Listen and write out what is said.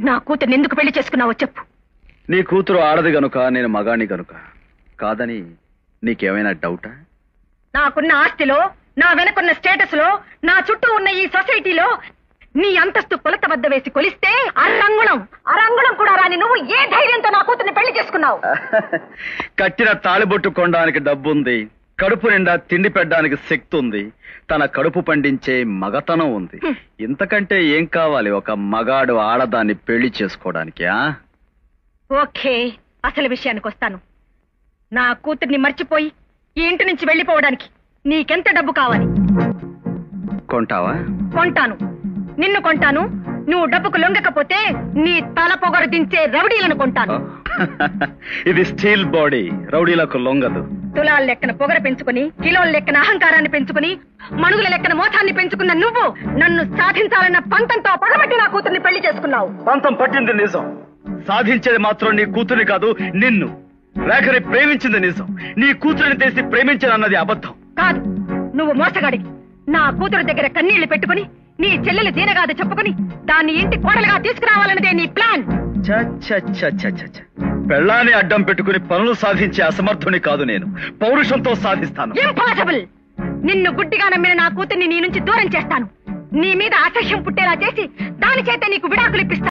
నా కూతుర్ని ఎందుకు పెళ్లి చేసుకున్నావో చెప్పు. నీ కూతురు ఆడది గనుక, నేను మగాణ్ణి గనుక కాదని నీకేమైనా డౌటా? నాకున్న ఆస్తిలో, నా వెనకున్న స్టేటస్ లో, నా చుట్టూ ఉన్న ఈ సొసైటీలో నీ అంతస్తు కొలత వద్ద వేసి కొలిస్తే అరంగుళం కూడా రాని నువ్వు ఏ ధైర్యంతో నా కూతుర్ని పెళ్లి చేసుకున్నావు? కట్టిన తాళిబొట్టు కొనడానికి డబ్బుంది, కడుపు నిండా తిండి పెట్టడానికి శక్తి ఉంది, తన కడుపు పండించే మగతనం ఉంది. ఇంతకంటే ఏం కావాలి ఒక మగాడు ఆడదాన్ని పెళ్లి చేసుకోవడానికి? ఓకే, అసలు విషయానికి వస్తాను. నా కూతుర్ని మర్చిపోయి ఈ ఇంటి నుంచి వెళ్లిపోవడానికి నీకెంత డబ్బు కావాలి? కొంటావా? కొంటాను, నిన్ను కొంటాను. నువ్వు డబ్బుకు లొంగకపోతే నీ తల పొగరు దించే రౌడీలను కొంటాను. ఇది స్టీల్ బాడీ, రౌడీలకు లొంగదు. తులాల లెక్కన పొగర పెంచుకుని, కిలోల లెక్కన అహంకారాన్ని పెంచుకుని, మణుగుల లెక్కన మోసాన్ని పెంచుకున్న నువ్వు నన్ను సాధించాలన్న పంతంతో పగబట్టి నా కూతుర్ని పెళ్లి చేసుకున్నావు. పంతం పట్టింది నిజం, సాధించేది మాత్రం నీ కూతురిని కాదు నిన్ను. రేఖని ప్రేమించింది నిజం, నీ కూతురిని తెలిసి ప్రేమించనన్నది అబద్ధం. కాదు, నువ్వు మోసగాడివి. నా కూతురు దగ్గర కన్నీళ్లు పెట్టుకుని నీ చెల్లెలు దీనగాదు చెప్పుకుని దాన్ని ఇంటి కోడలుగా తీసుకురావాలన్నదే నీ ప్లాన్. పెళ్ళాన్ని అడ్డం పెట్టుకుని పనులు సాధించే అసమర్థుని కాదు నేను, పౌరుషంతో సాధిస్తాను. ఇంపాసిబుల్. నిన్ను గుడ్డిగా నమ్మిన నా కూతుర్ని నీ నుంచి దూరం చేస్తాను. నీ మీద అసహ్యం పుట్టేలా చేసి దాని చేత నీకు విడాకులు ఇప్పిస్తాను.